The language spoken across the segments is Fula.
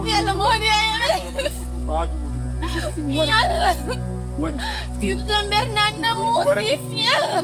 يلا موني يلا يلا برنامج موسيقى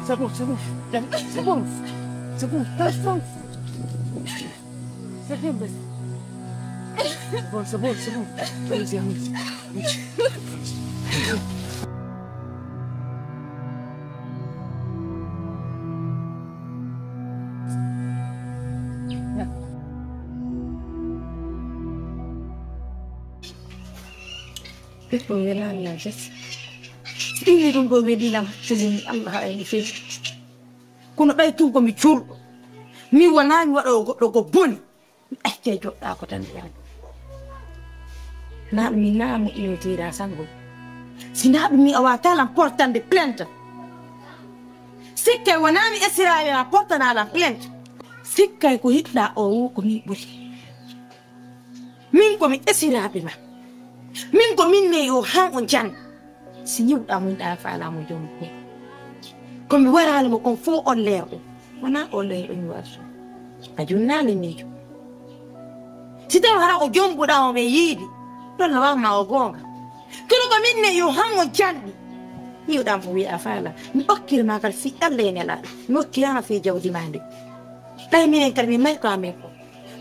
sabun. Ini dun go medina sini Allah ini fi kuno kay tu ko mi chur mi wana mi wado ko bon ke jodda ko tan ya na mi na mi tira sango sina mi awata la portande plainte sikke wana mi esira la portana la plainte sikke ko hidda o ko mi buri min ko mi esira bi ma min ko min ne yo han on jan sinyu amun da fala mo jom ko comme wara mo kon fo on leer wana on leer on waso ajunna le ni sita wara o jom buda o me yidi don la ma o gonga kilo ko min ne yo han on jan ni da mo wi afala mi bakkir ma kal fi alle ne la no kiyama fi jawdi mande tay min kal mi mai ko ame ko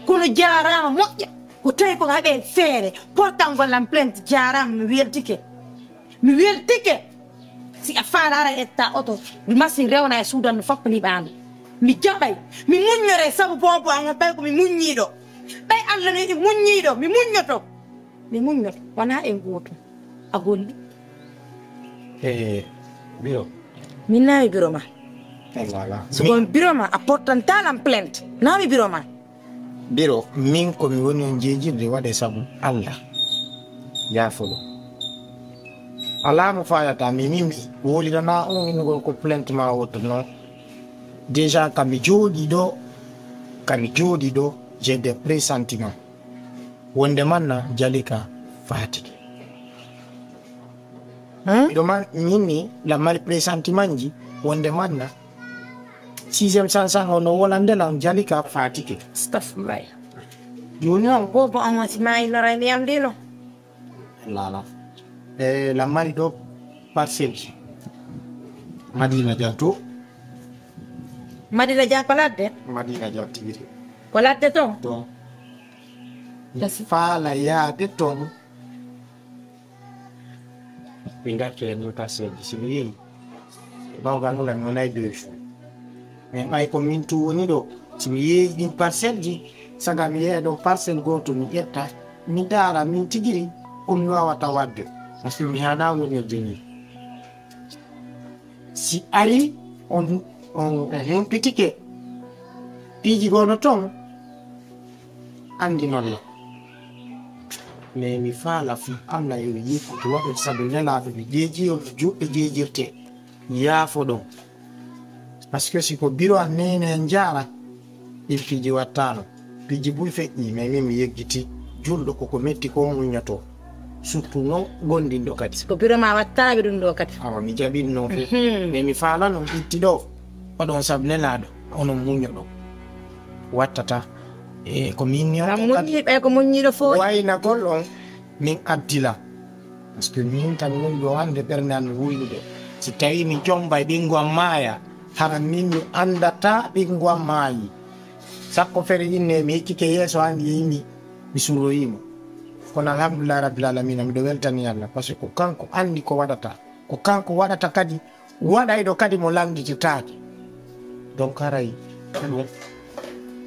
kono jarama moƴƴa ko tay ko habe feere portan golam plainte jaram mi weltike si afara ara etta auto mi masi rewna e sudan fop ni band mi jabay mi muññore sabu bobo anga bay ko mi muññido bay Allah ne muññido mi muññoto wana e goto agolli biro minna e biro ma voilà so kon biro ma apportan talam plainte na mi biro ma biro min ko mi woni on jejirde wade sabu Allah ya folo ala mo fayata mi mimi woli dana on ngol ko plainte ma woto non déjà kami jodi do j'ai des pressentiments wonde manna jalika fatiki do man nini la mal pressentiment ji wonde manna sixième sansa hono wolande la jalika fatiki astaghfirullah joni on bobo amati mai la rani am dilo la la mari do parcelle Madina Diato Madina Dia kolade Madina Diato tiri kolade to fala ya de ton pinga ke no parcelle simi ba ga no la no nay deux mais ay ko min tu woni do simi di parcelle ji saga mi do parcelle goto mi etta mi dara min tigiri ko mi wawata wadde parce que mi hana woni deni si ari on petike piji gono ton andi non la mais mi fala fu amna yo yifu to wa sabina la fi jeji o jubbe jejirte ya fodon parce que si ko biro anene njara il piji watano piji bul fekni mais mi yeggiti juldo ko metti ko munyato surtout no gondindo kadi ko biro ma wattabe dum do kadi awa mi jabinno mais mi fala no itti do odon sabnelado ono munyodo wattata e ko minni munni be ko munni do fo wayna gollon min addila parce que min tan non do hande bernan wuyude si tawi mi jomba bingo maya haran min mi andata bingo mayi sakko fere inne mi kike yeso andi yimi mi suroyimo kono alhamdulillah rabbil alamin mi do weltani Allah parce que kanko andi ko wadata kadi wada do kadi mo langdi titaaki donc haray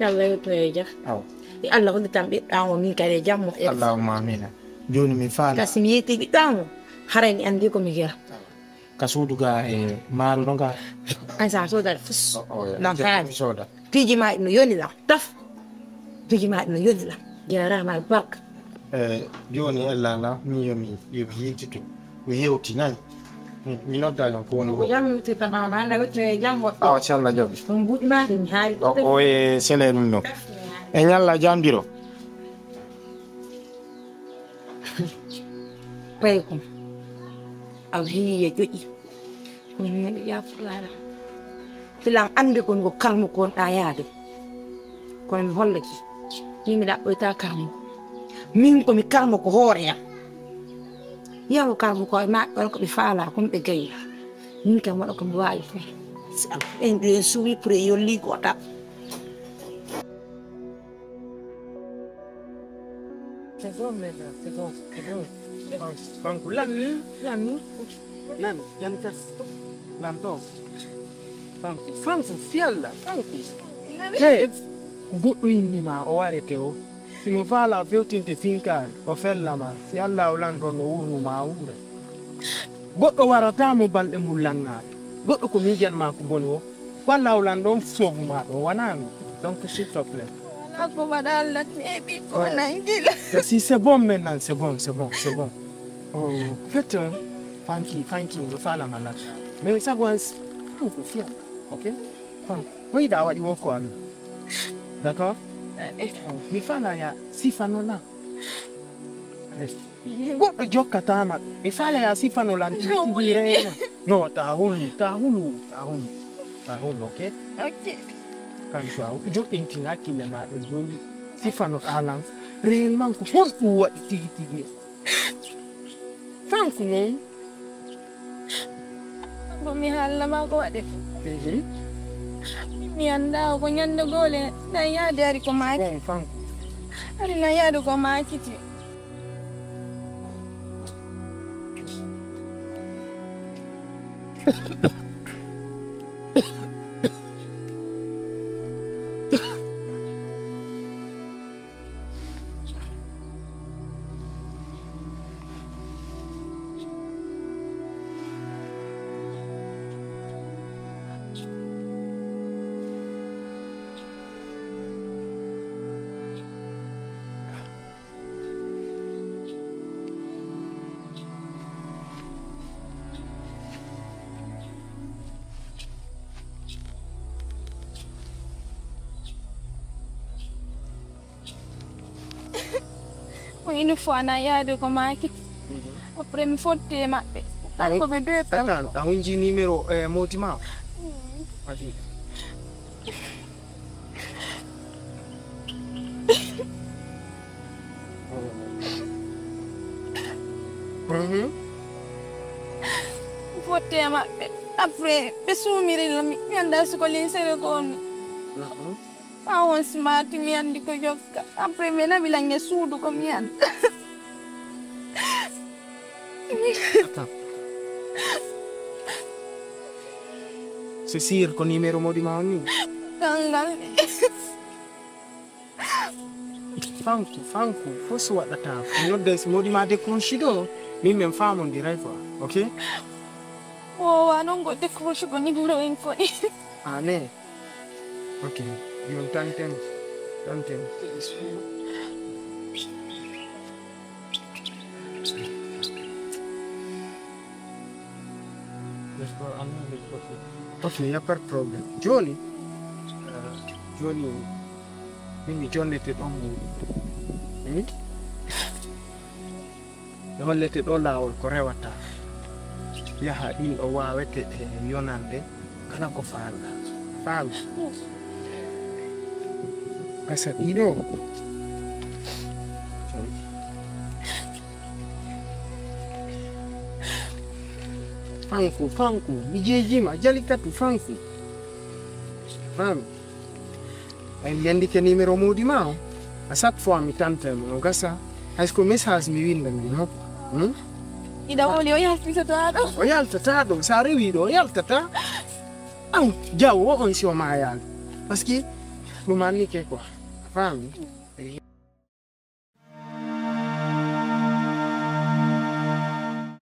yalla yoto e ja aw di Allah ko tambi dawo min kare jammo Allahumma amin joni mi faala kasimi yeti bi dawo haray ni andi ko mi gira kasuduga e maru donga ansa so dal fus non kani soda piji ma no yoni la taf piji ma no yoni la jara ma bak joni ella la mi yomi yititu mi hewti nan mi nodda non ko woni ko jam ti tama ma na ko jam wo awa calla jaɓi on buɗima ɗum haali o e sele ɗum ɗo e ñalla jambiro ɓay kom aw hiye joƴi min meɗe yafulala silan andi kon ko kalmu kon ɗa yaade kono mi hollaki min mi ɗaɓɓoyta kalmu min komi kalmu ko hooreyam yahu kalmu ko e maɓɓe wala koɓe faala komi ɓe gayi min kam waɗa komi wawi fo si am en ɗu en suwi pour e yolli goɗa c'est bon maintenant c'est bon Fanku lan yan tas lan to fanku fialla fanku hey goɗɗo yindima o warete o simo faala fewtinte finkare o fellama si allah o lanton no wurnuma wuure goɗɗo waratamo balɗe mum langaade goɗɗo ko miijanma ko boni o walla o lan ɗon soofuma ɗo wonami donc s'il te plaît si c'est bon maintenant c'est bon oh fait fanki do fala malak mais ça was fanku fiya ok fanku wayda waɗi wo ko ami d'accord mi fala ya sifano la goɗɗo jokkatama mi fala ya sifano lan titirena no ta hulu ok kanko aw joɗɗintin hakkille maɗa joni sifano alan réellement ko honɗum waɗi tigi tigi fanko noon mi haalama ko waɗe mi anda ko ñande gole na yaade ari ko maaki fanko ari na yaade ko maakiti une fois na yaade ko maaki après mi fotte maɓɓe ko ɓe deux a wonji numéro motima adi fotte maɓɓe après ɓe suumirila mi anda siko linsere ko on on smart mi andi ko jokka après mi naɓi lange suudu ko mi anda c'est sûr ko numéro modima on ni kangal fanku fo so waɗata ko nodde so modima décroché ɗo min min famodiray quoi ok wowa noon go décroché ko numéro en koni ane ok yon tanten ok y'a pas de problème joni min mi jonnete ɗon mi hollete ɗo lawol ko rewata yaha ɗin o wawete yonande kala ko faami gasa ɗiɗo fanku mi jejima jalikatu fanku faami ay yandike numéro modima o à chaque fois mi tantemo o gasa haysko message mi winda mi no ida woli o yaltata ɗo o yaltata ɗo sa rewi ɗo o yaltata an jaw o on si o ma yaade par ce que ɗum anni ke quoi faami